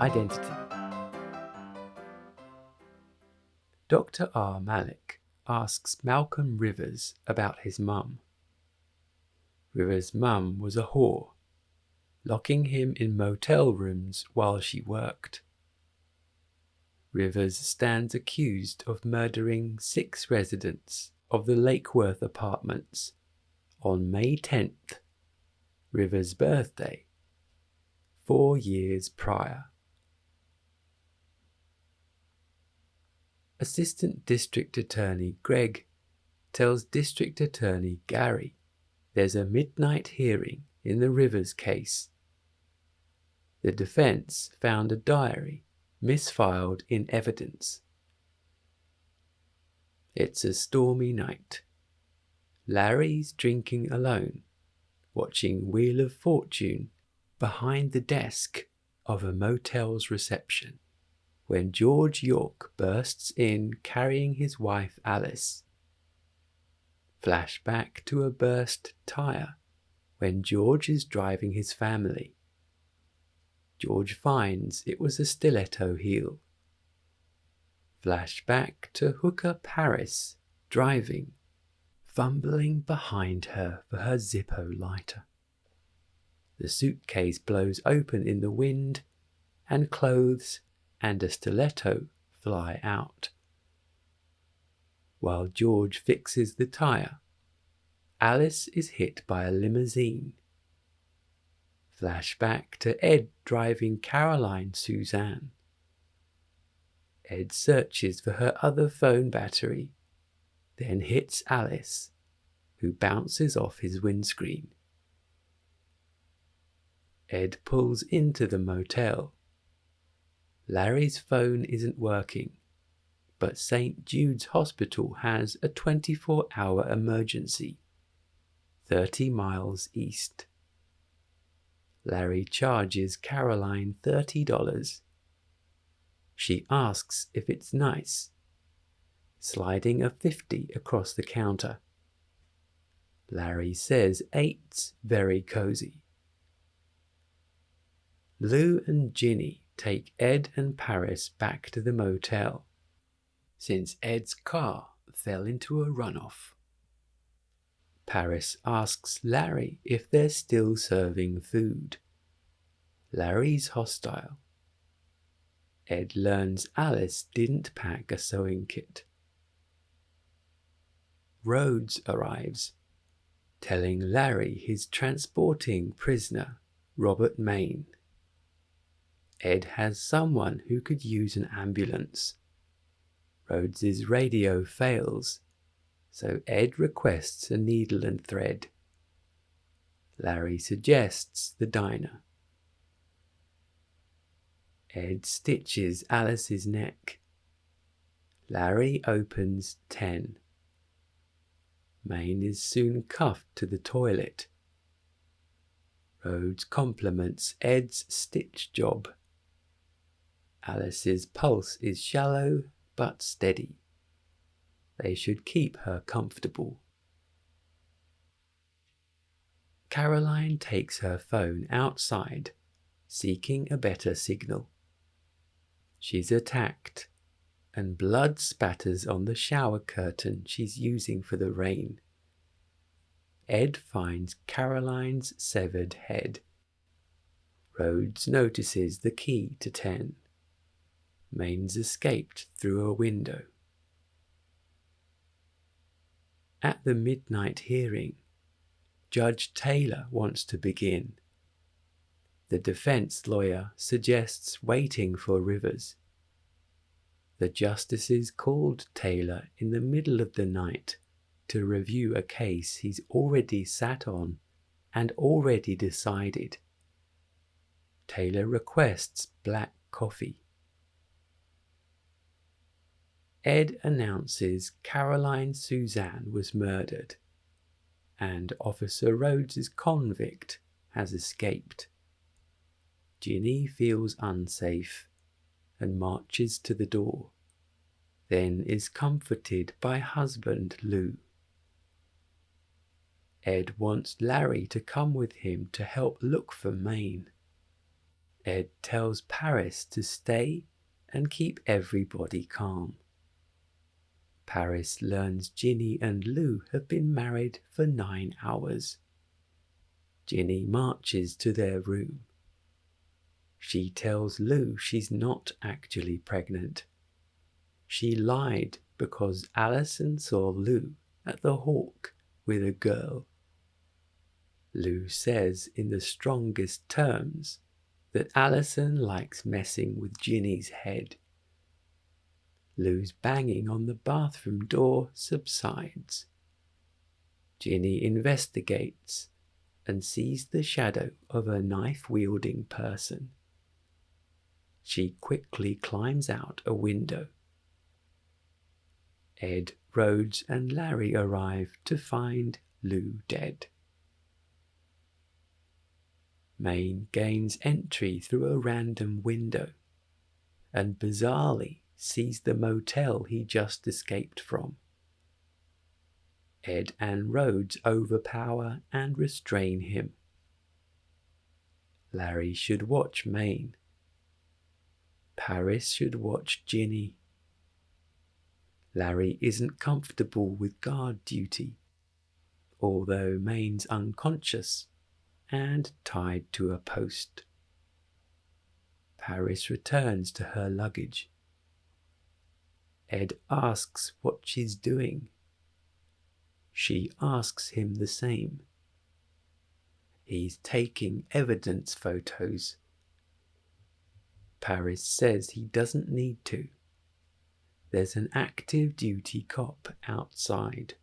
Identity. Dr. R. Malik asks Malcolm Rivers about his mum. Rivers' mum was a whore, locking him in motel rooms while she worked. Rivers stands accused of murdering 6 residents of the Lakeworth apartments on May 10th, Rivers' birthday, 4 years prior. Assistant District Attorney Greg tells District Attorney Gary there's a midnight hearing in the Rivers case. The defense found a diary misfiled in evidence. It's a stormy night. Larry's drinking alone, watching Wheel of Fortune behind the desk of a motel's reception, when George York bursts in carrying his wife Alice. Flashback to a burst tire when George is driving his family. George finds it was a stiletto heel. Flashback to hooker Paris driving, fumbling behind her for her Zippo lighter. The suitcase blows open in the wind, and clothes and a stiletto fly out. While George fixes the tire, Alice is hit by a limousine. Flashback to Ed driving Caroline Suzanne. Ed searches for her other phone battery, then hits Alice, who bounces off his windscreen. Ed pulls into the motel. Larry's phone isn't working, but St. Jude's Hospital has a 24-hour emergency, 30 miles east. Larry charges Caroline $30. She asks if it's nice, sliding a 50 across the counter. Larry says 8's very cozy. Lou and Ginny take Ed and Paris back to the motel, since Ed's car fell into a runoff. Paris asks Larry if they're still serving food. Larry's hostile. Ed learns Alice didn't pack a sewing kit. Rhodes arrives, telling Larry he's transporting prisoner Robert Maine. Ed has someone who could use an ambulance. Rhodes's radio fails, so Ed requests a needle and thread. Larry suggests the diner. Ed stitches Alice's neck. Larry opens 10. Maine is soon cuffed to the toilet. Rhodes compliments Ed's stitch job. Alice's pulse is shallow but steady. They should keep her comfortable. Caroline takes her phone outside, seeking a better signal. She's attacked, and blood spatters on the shower curtain she's using for the rain. Ed finds Caroline's severed head. Rhodes notices the key to 10. Maine's escaped through a window. At the midnight hearing, Judge Taylor wants to begin. The defense lawyer suggests waiting for Rivers. The justices called Taylor in the middle of the night to review a case he's already sat on and already decided. Taylor requests black coffee. Ed announces Caroline Suzanne was murdered, and Officer Rhodes's convict has escaped. Ginny feels unsafe and marches to the door, then is comforted by husband Lou. Ed wants Larry to come with him to help look for Maine. Ed tells Paris to stay and keep everybody calm. Paris learns Ginny and Lou have been married for 9 hours. Ginny marches to their room. She tells Lou she's not actually pregnant. She lied because Alison saw Lou at the Hawk with a girl. Lou says in the strongest terms that Alison likes messing with Ginny's head. Lou's banging on the bathroom door subsides. Ginny investigates and sees the shadow of a knife-wielding person. She quickly climbs out a window. Ed, Rhodes and Larry arrive to find Lou dead. Maine gains entry through a random window and bizarrely sees the motel he just escaped from. Ed and Rhodes overpower and restrain him. Larry should watch Maine. Paris should watch Ginny. Larry isn't comfortable with guard duty, although Maine's unconscious and tied to a post. Paris returns to her luggage. Ed asks what she's doing. She asks him the same. He's taking evidence photos. Paris says he doesn't need to. There's an active duty cop outside.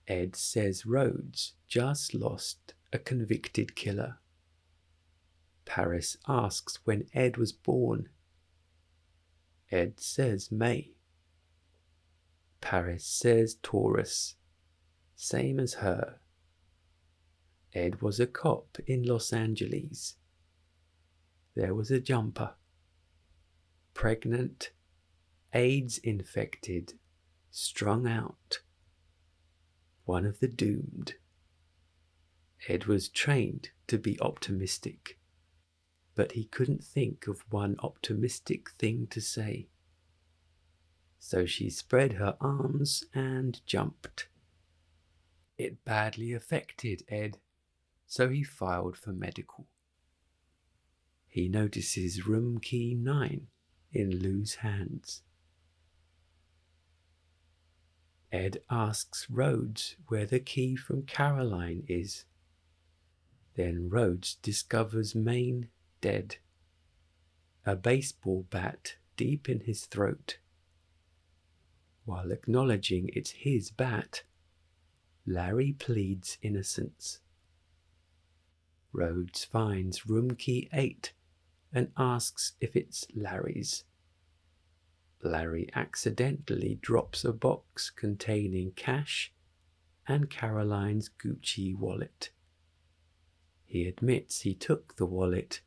Ed says Rhodes just lost a convicted killer. Paris asks when Ed was born. Ed says May. Paris says Taurus, same as her. Ed was a cop in Los Angeles. There was a jumper. Pregnant, AIDS infected, strung out. One of the doomed. Ed was trained to be optimistic, but he couldn't think of one optimistic thing to say. So she spread her arms and jumped. It badly affected Ed, so he filed for medical. He notices room key 9 in Lou's hands. Ed asks Rhodes where the key from Caroline is. Then Rhodes discovers Maine dead, a baseball bat deep in his throat. While acknowledging it's his bat, Larry pleads innocence. Rhodes finds room key 8 and asks if it's Larry's. Larry accidentally drops a box containing cash and Caroline's Gucci wallet. He admits he took the wallet,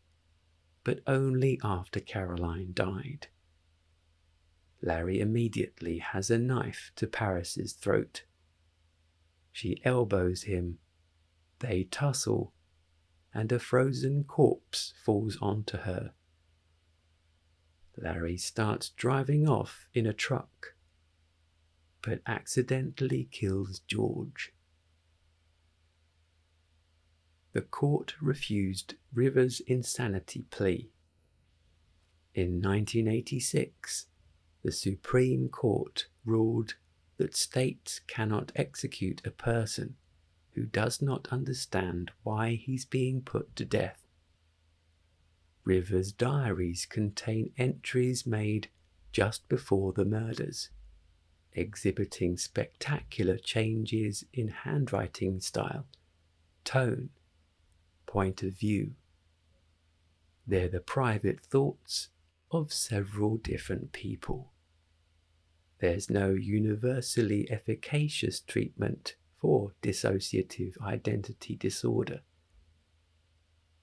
but only after Caroline died. Larry immediately has a knife to Paris's throat. She elbows him. They tussle, and a frozen corpse falls onto her. Larry starts driving off in a truck, but accidentally kills George. The court refused Rivers' insanity plea. In 1986, the Supreme Court ruled that states cannot execute a person who does not understand why he's being put to death. Rivers' diaries contain entries made just before the murders, exhibiting spectacular changes in handwriting style, tone, point of view. They're the private thoughts of several different people. There's no universally efficacious treatment for dissociative identity disorder.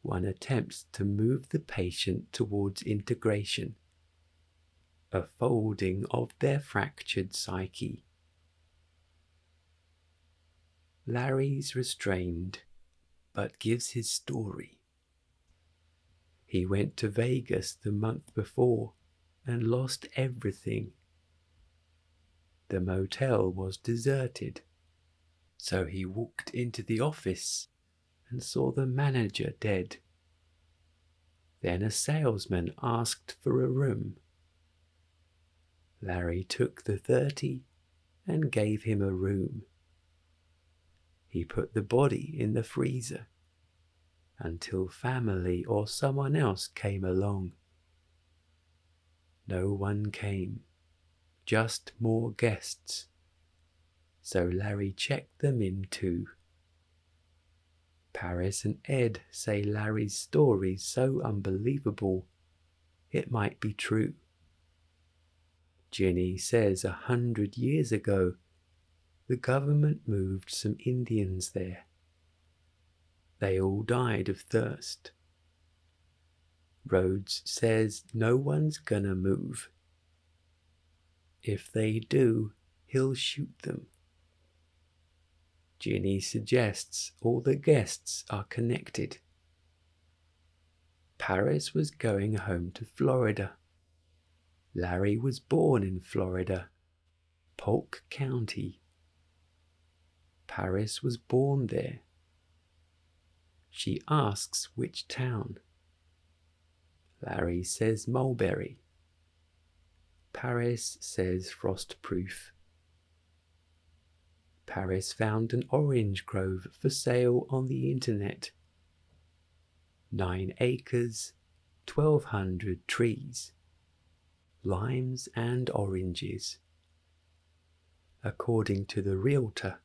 One attempts to move the patient towards integration, a folding of their fractured psyche. Larry's restrained, but gives his story. He went to Vegas the month before and lost everything. The motel was deserted, so he walked into the office and saw the manager dead. Then a salesman asked for a room. Larry took the 30 and gave him a room. He put the body in the freezer until family or someone else came along. No one came, just more guests. So Larry checked them in too. Paris and Ed say Larry's story's so unbelievable it might be true. Ginny says 100 years ago the government moved some Indians there. They all died of thirst. Rhodes says no one's gonna move. If they do, he'll shoot them. Ginny suggests all the guests are connected. Paris was going home to Florida. Larry was born in Florida, Polk County. Paris was born there. She asks which town. Larry says Mulberry. Paris says Frostproof. Paris found an orange grove for sale on the internet. 9 acres, 1,200 trees, limes and oranges. According to the realtor,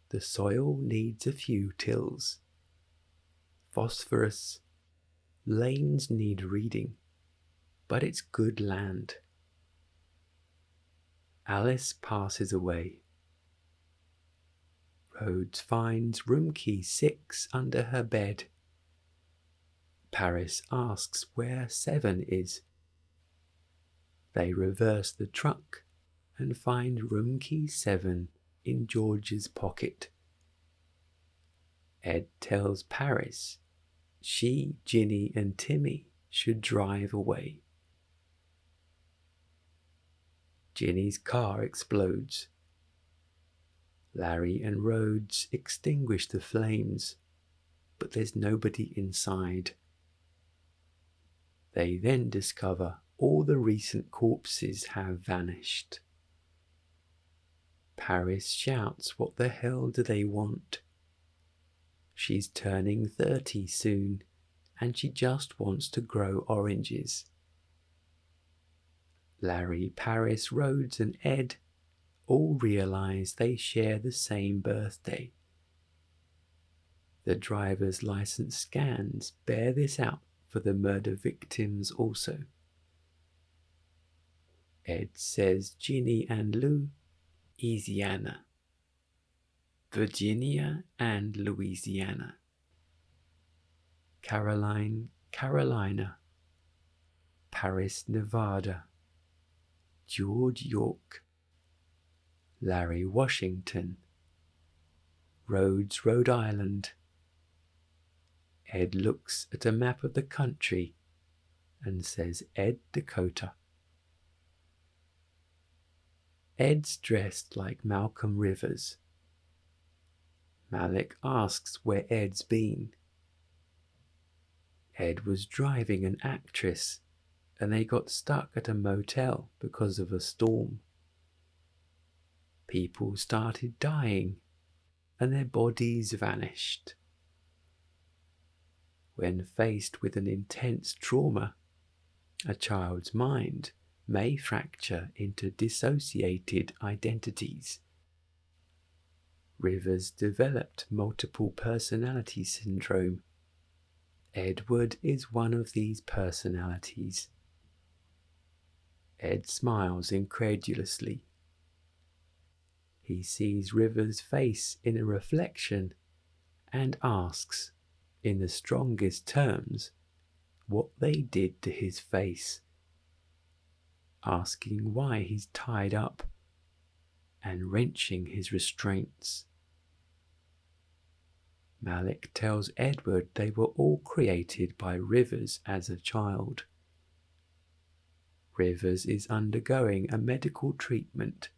the soil needs a few tills. Phosphorus, lanes need reading, but it's good land. Alice passes away. Rhodes finds room key 6 under her bed. Paris asks where 7 is. They reverse the truck and find room key 7 in George's pocket. Ed tells Paris she, Ginny and Timmy should drive away. Ginny's car explodes. Larry and Rhodes extinguish the flames, but there's nobody inside. They then discover all the recent corpses have vanished. Paris shouts what the hell do they want? She's turning 30 soon, and she just wants to grow oranges. Larry, Paris, Rhodes and Ed all realize they share the same birthday. The driver's license scans bear this out for the murder victims also. Ed says Ginny and Lou, Louisiana. Virginia and Louisiana. Caroline, Carolina. Paris, Nevada. George, York. Larry, Washington. Rhodes, Rhode Island. Ed looks at a map of the country and says Ed, Dakota. Ed's dressed like Malcolm Rivers. Malik asks where Ed's been. Ed was driving an actress and they got stuck at a motel because of a storm. People started dying and their bodies vanished. When faced with an intense trauma, a child's mind may fracture into dissociated identities. Rivers developed multiple personality syndrome. Edward is one of these personalities. Ed smiles incredulously. He sees Rivers' face in a reflection and asks, in the strongest terms, what they did to his face, asking why he's tied up and wrenching his restraints. Malik tells Edward they were all created by Rivers as a child. Rivers is undergoing a medical treatment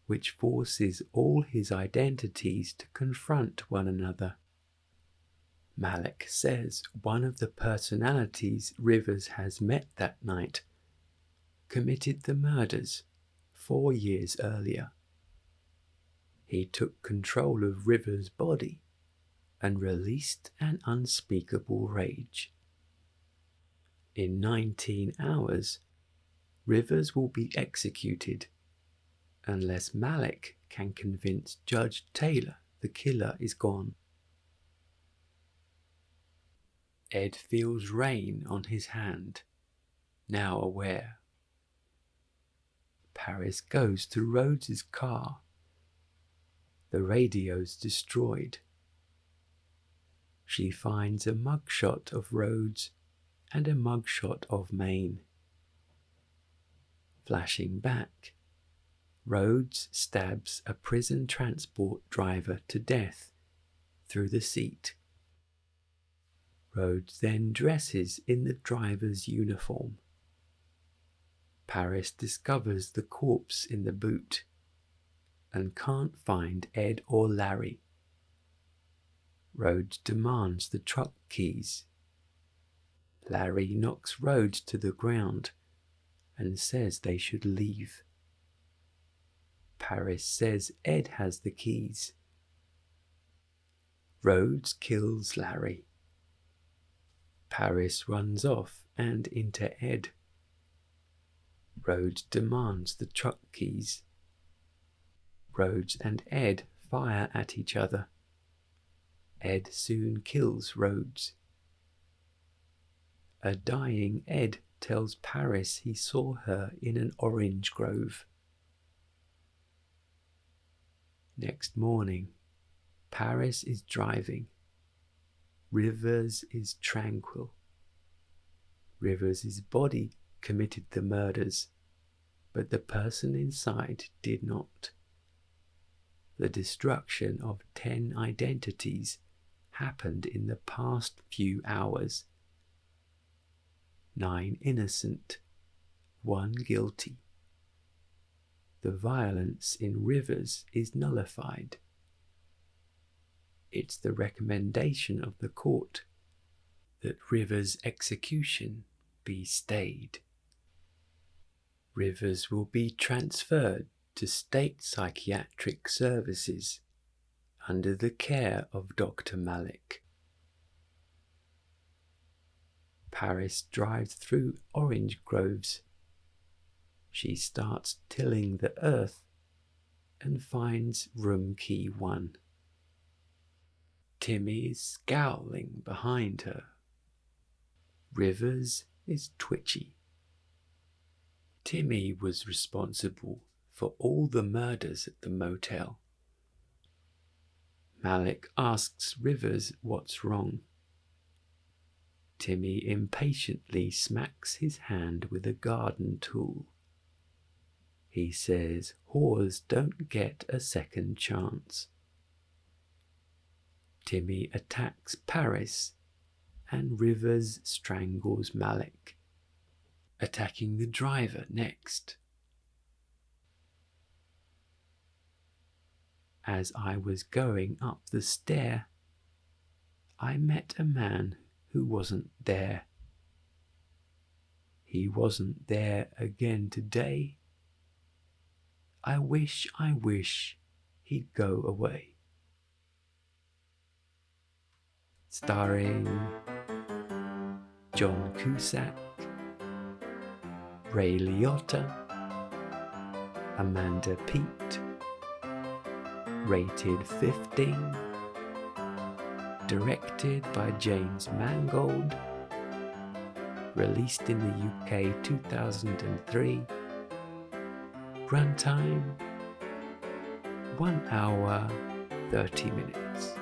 which forces all his identities to confront one another. Malik says one of the personalities Rivers has met that night committed the murders 4 years earlier. He took control of Rivers' body and released an unspeakable rage. In 19 hours, Rivers will be executed unless Malik can convince Judge Taylor the killer is gone. Ed feels rain on his hand, now aware. Paris goes to Rhodes's car. The radio's destroyed. She finds a mugshot of Rhodes and a mugshot of Maine. Flashing back, Rhodes stabs a prison transport driver to death through the seat. Rhodes then dresses in the driver's uniform. Paris discovers the corpse in the boot and can't find Ed or Larry. Rhodes demands the truck keys. Larry knocks Rhodes to the ground and says they should leave. Paris says Ed has the keys. Rhodes kills Larry. Paris runs off and into Ed. Rhodes demands the truck keys. Rhodes and Ed fire at each other. Ed soon kills Rhodes. A dying Ed tells Paris he saw her in an orange grove. Next morning, Paris is driving. Rivers is tranquil. Rivers' body committed the murders, but the person inside did not. The destruction of 10 identities happened in the past few hours. 9 innocent, 1 guilty. The violence in Rivers is nullified. It's the recommendation of the court that Rivers' execution be stayed. Rivers will be transferred to state psychiatric services under the care of Dr. Malik. Paris drives through orange groves. She starts tilling the earth and finds room key 1. Timmy is scowling behind her. Rivers is twitchy. Timmy was responsible for all the murders at the motel. Malik asks Rivers what's wrong. Timmy impatiently smacks his hand with a garden tool. He says whores don't get a second chance. Timmy attacks Paris and Rivers strangles Malik, attacking the driver next. As I was going up the stair, I met a man who wasn't there. He wasn't there again today. I wish he'd go away. Starring John Cusack, Ray Liotta, Amanda Peet, rated 15, directed by James Mangold, released in the UK 2003, runtime 1 hour 30 minutes.